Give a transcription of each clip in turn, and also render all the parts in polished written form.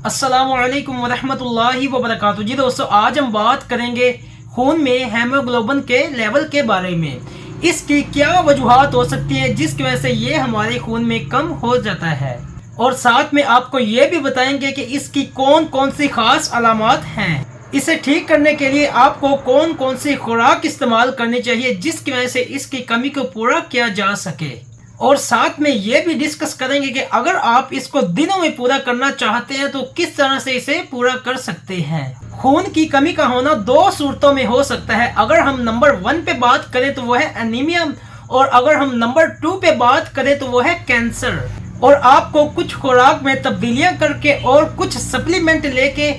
अस्सलाम वालेकुम वरहमतुल्लाहि वबरकातुहू। जी दोस्तों, आज हम बात करेंगे खून में हेमोग्लोबिन के लेवल के बारे में। इसकी क्या वजूहात हो सकती हैं जिसकी वजह से ये हमारे खून में कम हो जाता है, और साथ में आपको ये भी बताएंगे कि इसकी कौन कौन सी खास अलामात हैं। इसे ठीक करने के लिए आपको कौन कौन सी खुराक इस्तेमाल करनी चाहिए जिसकी वजह से इसकी कमी को पूरा किया जा सके, और साथ में ये भी डिस्कस करेंगे कि अगर आप इसको दिनों में पूरा करना चाहते हैं तो किस तरह से इसे पूरा कर सकते हैं। खून की कमी का होना दो सूरतों में हो सकता है। अगर हम नंबर 1 पे बात करें तो वो है एनीमिया, और अगर हम नंबर 2 पे बात करें तो वो है कैंसर। और आपको कुछ खुराक में तब्दीलियां करके और कुछ सप्लीमेंट लेके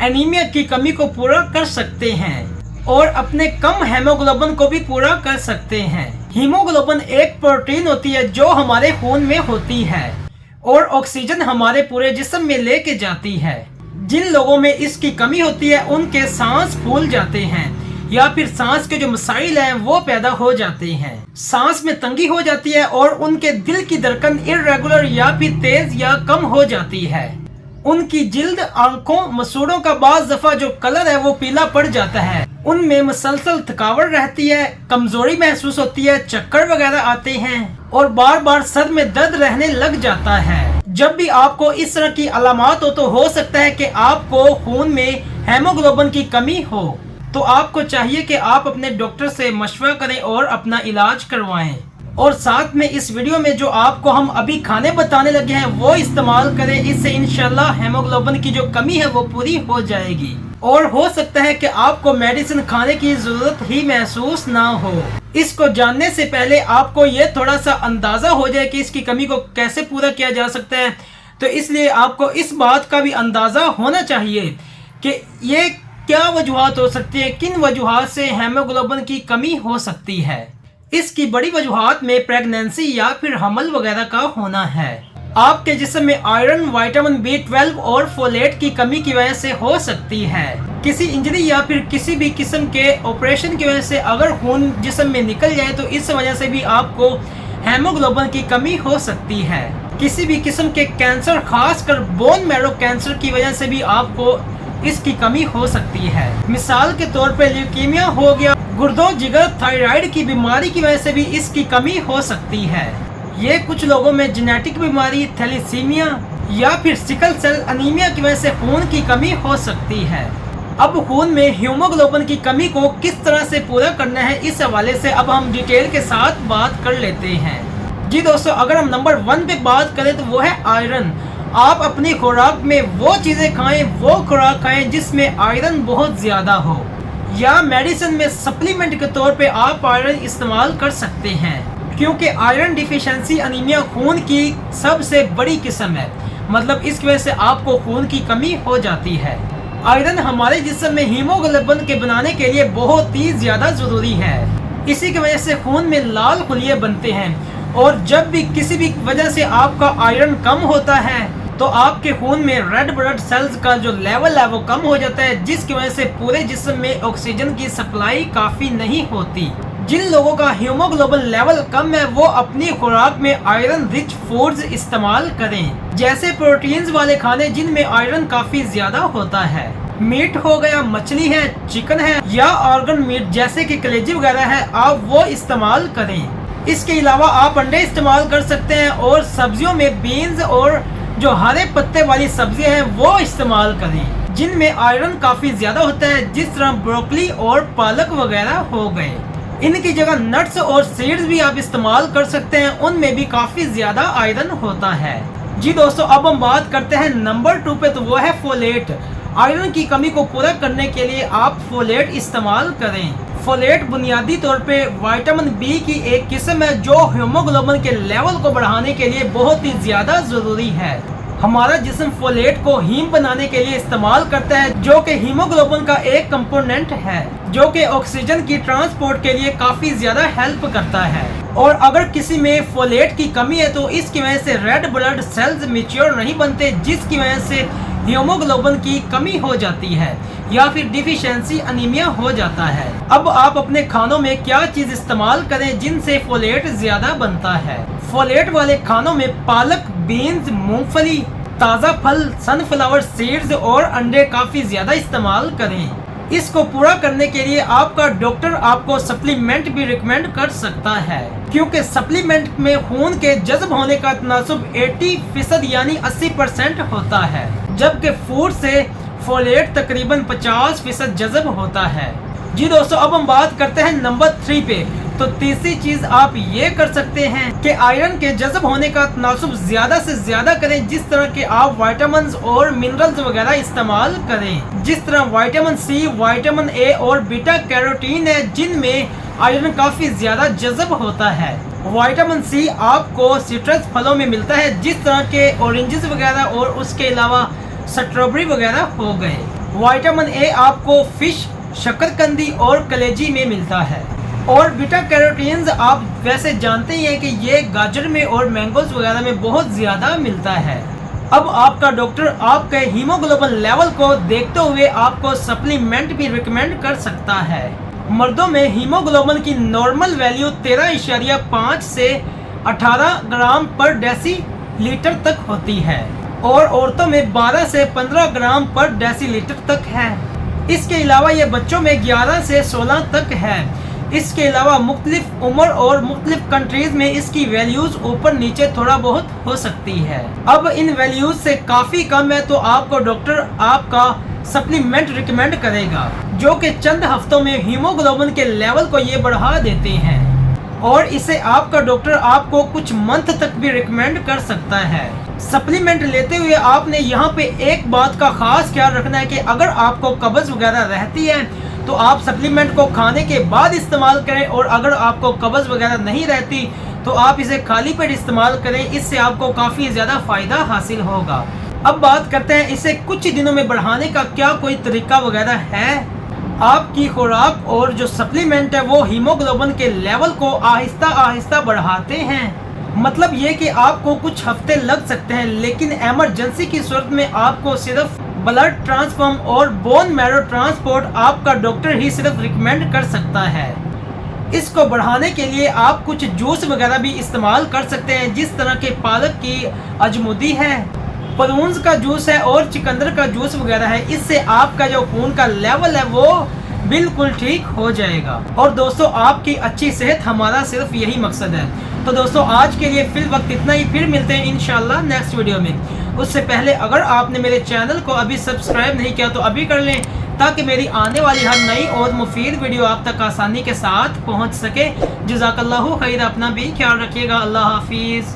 एनीमिया की कमी को पूरा कर सकते हैं और अपने कम हेमोग्लोबिन को भी पूरा कर सकते हैं। हीमोग्लोबिन एक प्रोटीन होती है जो हमारे खून में होती है और ऑक्सीजन हमारे पूरे जिस्म में लेके जाती है। जिन लोगों में इसकी कमी होती है उनके सांस फूल जाते हैं या फिर सांस के जो मसाइल हैं वो पैदा हो जाते हैं। सांस में तंगी हो जाती है और उनके दिल की धड़कन इर्रेगुलर या फिर तेज या कम हो जाती है। उनकी जिल्द, आंखों, मसूड़ों का बाज़ दफा जो कलर है वो पीला पड़ जाता है। उनमें मुसलसल थकावट रहती है, कमजोरी महसूस होती है, चक्कर वगैरह आते हैं और बार बार सर में दर्द रहने लग जाता है। जब भी आपको इस तरह की अलामात हो सकता है कि आपको खून में हेमोग्लोबिन की कमी हो, तो आपको चाहिए कि आप अपने डॉक्टर से मशवरा करें और अपना इलाज करवाएं। और साथ में इस वीडियो में जो आपको हम अभी खाने बताने लगे हैं वो इस्तेमाल करें। इससे इंशाल्लाह हेमोग्लोबिन की जो कमी है वो पूरी हो जाएगी और हो सकता है कि आपको मेडिसिन खाने की जरूरत ही महसूस ना हो। इसको जानने से पहले आपको ये थोड़ा सा अंदाजा हो जाए कि इसकी कमी को कैसे पूरा किया जा सकता है, तो इसलिए आपको इस बात का भी अंदाजा होना चाहिए कि ये क्या वजूहात हो सकती है, किन वजूहात से हेमोग्लोबिन की कमी हो सकती है। इसकी बड़ी वजूहात में प्रेगनेंसी या फिर हमल वगैरह का होना है। आपके जिस्म में आयरन, विटामिन B12 और फोलेट की कमी की वजह से हो सकती है। किसी इंजरी या फिर किसी भी किस्म के ऑपरेशन की वजह से अगर खून जिस्म में निकल जाए तो इस वजह से भी आपको हेमोग्लोबिन की कमी हो सकती है। किसी भी किस्म के कैंसर, खासकर बोन मैरो कैंसर की वजह से भी आपको इसकी कमी हो सकती है। मिसाल के तौर पे ल्यूकीमिया हो गया, गुर्दों, जिगर, थायराइड की बीमारी की वजह से भी इसकी कमी हो सकती है। ये कुछ लोगों में जेनेटिक बीमारी, थैलेसीमिया या फिर सिकल सेल अनीमिया की वजह से खून की कमी हो सकती है। अब खून में हीमोग्लोबिन की कमी को किस तरह से पूरा करना है, इस हवाले से अब हम डिटेल के साथ बात कर लेते हैं। जी दोस्तों, अगर हम नंबर 1 पे बात करें तो वो है आयरन। आप अपनी खुराक में वो चीज़ें खाएं, वो खुराक खाएं जिसमें आयरन बहुत ज़्यादा हो, या मेडिसिन में सप्लीमेंट के तौर पे आप आयरन इस्तेमाल कर सकते हैं, क्योंकि आयरन डिफिशिएंसी अनीमिया खून की सबसे बड़ी किस्म है। मतलब इसकी वजह से आपको खून की कमी हो जाती है। आयरन हमारे जिस्म में हीमोग्लोबिन के बनाने के लिए बहुत ही ज़्यादा ज़रूरी है। इसी की वजह से खून में लाल खुलिये बनते हैं, और जब भी किसी भी वजह से आपका आयरन कम होता है तो आपके खून में रेड ब्लड सेल्स का जो लेवल है वो कम हो जाता है, जिसकी वजह से पूरे जिस्म में ऑक्सीजन की सप्लाई काफ़ी नहीं होती। जिन लोगों का हीमोग्लोबिन लेवल कम है वो अपनी खुराक में आयरन रिच फूड्स इस्तेमाल करें, जैसे प्रोटीन्स वाले खाने जिनमें आयरन काफ़ी ज़्यादा होता है। मीट हो गया, मछली है, चिकन है या ऑर्गन मीट जैसे कि कलेजी वगैरह है, आप वो इस्तेमाल करें। इसके अलावा आप अंडे इस्तेमाल कर सकते हैं, और सब्जियों में बीन्स और जो हरे पत्ते वाली सब्जियां हैं वो इस्तेमाल करें जिनमें आयरन काफ़ी ज़्यादा होता है, जिस तरह ब्रोकली और पालक वगैरह हो गए। इनकी जगह नट्स और सीड्स भी आप इस्तेमाल कर सकते हैं, उनमें भी काफ़ी ज़्यादा आयरन होता है। जी दोस्तों, अब हम बात करते हैं नंबर 2 पे, तो वो है फोलेट। आयरन की कमी को पूरा करने के लिए आप फोलेट इस्तेमाल करें। फोलेट बुनियादी तौर पे विटामिन B की एक किस्म है जो हीमोग्लोबिन के लेवल को बढ़ाने के लिए बहुत ही ज़्यादा ज़रूरी है। हमारा जिस्म फोलेट को हीम बनाने के लिए इस्तेमाल करता है, जो कि हीमोग्लोबिन का एक कंपोनेंट है जो कि ऑक्सीजन की ट्रांसपोर्ट के लिए काफ़ी ज़्यादा हेल्प करता है। और अगर किसी में फोलेट की कमी है तो इसकी वजह से रेड ब्लड सेल्स मैच्योर नहीं बनते, जिसकी वजह से हीमोग्लोबिन की कमी हो जाती है या फिर डिफिशिएंसी अनीमिया हो जाता है। अब आप अपने खानों में क्या चीज़ इस्तेमाल करें जिनसे फोलेट ज़्यादा बनता है। फोलेट वाले खानों में पालक, बीन्स, मूंगफली, ताज़ा फल, सनफ्लावर सीड्स और अंडे काफ़ी ज़्यादा इस्तेमाल करें। इसको पूरा करने के लिए आपका डॉक्टर आपको सप्लीमेंट भी रिकमेंड कर सकता है, क्योंकि सप्लीमेंट में खून के जज्ब होने का तनासुब 80% यानी 80% होता है, जबकि फूड से फोलेट तकरीबन 50% जज्ब होता है। जी दोस्तों, अब हम बात करते हैं नंबर 3 पे। तो तीसरी चीज आप ये कर सकते हैं कि आयरन के जज्ब होने का तनासुब ज्यादा से ज्यादा करें, जिस तरह के आप विटामिन्स और मिनरल्स वगैरह इस्तेमाल करें, जिस तरह विटामिन सी, विटामिन ए और बीटा कैरोटीन है, जिनमें आयरन काफी ज्यादा जज्ब होता है। विटामिन सी आपको सिट्रस फलों में मिलता है, जिस तरह के ऑरेंजेस वगैरह और उसके अलावा स्ट्रॉबेरी वगैरह हो गए। विटामिन ए आपको फिश, शकरकंदी और कलेजी में मिलता है। और बीटा कैरोटीन्स आप वैसे जानते ही हैं कि ये गाजर में और मैंगोज वगैरह में बहुत ज़्यादा मिलता है। अब आपका डॉक्टर आपके हीमोग्लोबिन लेवल को देखते हुए आपको सप्लीमेंट भी रिकमेंड कर सकता है। मर्दों में हीमोग्लोबिन की नॉर्मल वैल्यू 13.5 से 18 ग्राम पर डेसीलीटर तक होती है और औरतों में 12 से 15 ग्राम पर डेसीलीटर तक है। इसके अलावा ये बच्चों में 11 से 16 तक है। इसके अलावा मुख्तलिफ उम्र और मुख्तलिफ कंट्रीज में इसकी वैल्यूज ऊपर नीचे थोड़ा बहुत हो सकती है। अब इन वैल्यूज से काफ़ी कम है तो आपको डॉक्टर आपका सप्लीमेंट रिकमेंड करेगा, जो कि चंद हफ्तों में हीमोग्लोबिन के लेवल को ये बढ़ा देते हैं और इसे आपका डॉक्टर आपको कुछ मंथ तक भी रिकमेंड कर सकता है। सप्लीमेंट लेते हुए आपने यहाँ पे एक बात का खास ख्याल रखना है कि अगर आपको कब्ज़ वगैरह रहती है तो आप सप्लीमेंट को खाने के बाद इस्तेमाल करें, और अगर आपको कब्ज़ वगैरह नहीं रहती तो आप इसे खाली पेट इस्तेमाल करें। इससे आपको काफ़ी ज़्यादा फ़ायदा हासिल होगा। अब बात करते हैं इसे कुछ दिनों में बढ़ाने का क्या कोई तरीका वगैरह है। आपकी खुराक और जो सप्लीमेंट है वो हीमोग्लोबिन के लेवल को आहिस्ता आहिस्ता बढ़ाते हैं। मतलब ये कि आपको कुछ हफ्ते लग सकते हैं, लेकिन एमरजेंसी की सूरत में आपको सिर्फ ब्लड ट्रांसफॉर्म और बोन मैरो ट्रांसपोर्ट आपका डॉक्टर ही सिर्फ रिकमेंड कर सकता है। इसको बढ़ाने के लिए आप कुछ जूस वगैरह भी इस्तेमाल कर सकते हैं, जिस तरह के पालक की अजमुदी है, प्रून्स का जूस है और चिकंदर का जूस वगैरह है। इससे आपका जो खून का लेवल है वो बिल्कुल ठीक हो जाएगा। और दोस्तों, आपकी अच्छी सेहत हमारा सिर्फ यही मकसद है। तो दोस्तों, आज के लिए फिल वक्त इतना ही। फिर मिलते हैं इंशाल्लाह नेक्स्ट वीडियो में। उससे पहले अगर आपने मेरे चैनल को अभी सब्सक्राइब नहीं किया तो अभी कर लें, ताकि मेरी आने वाली हर नई और मुफीद वीडियो आप तक आसानी के साथ पहुंच सके। जज़ाकल्लाहु खैर। अपना भी ख्याल रखिएगा। अल्लाह हाफिज़।